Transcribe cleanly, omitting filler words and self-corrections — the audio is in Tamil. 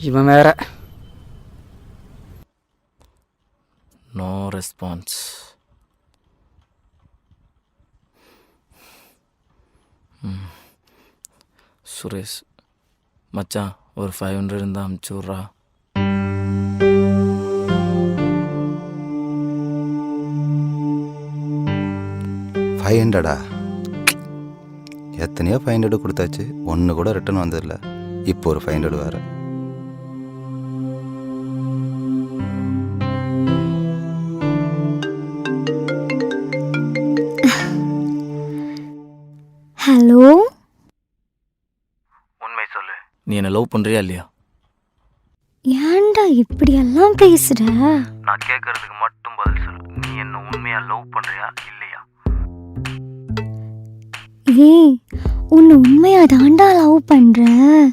இவன் வேற. No response. சுரேஷ் மச்சான், ஒரு 500 இருந்தால் அமுச்சு விட்றா. $500? எத்தனையோ 500 கொடுத்தாச்சு, ஒன்று கூட ரிட்டர்ன் வந்ததில்ல. இப்போ ஒரு 500 வேறு. ஹலோ, உண்மை சொல்லு, நீ என்னை லவ் பண்ணுறியா இல்லையா? ஏன்டா இப்படியெல்லாம் பேசுற? நான் கேட்கறதுக்கு மட்டும் பதில் சொல்லு. நீ என்ன உண்மையா லவ் பண்ணுறியா இல்லையா? ஏய், உன்னை உண்மையா தாண்டா லவ் பண்றேன்.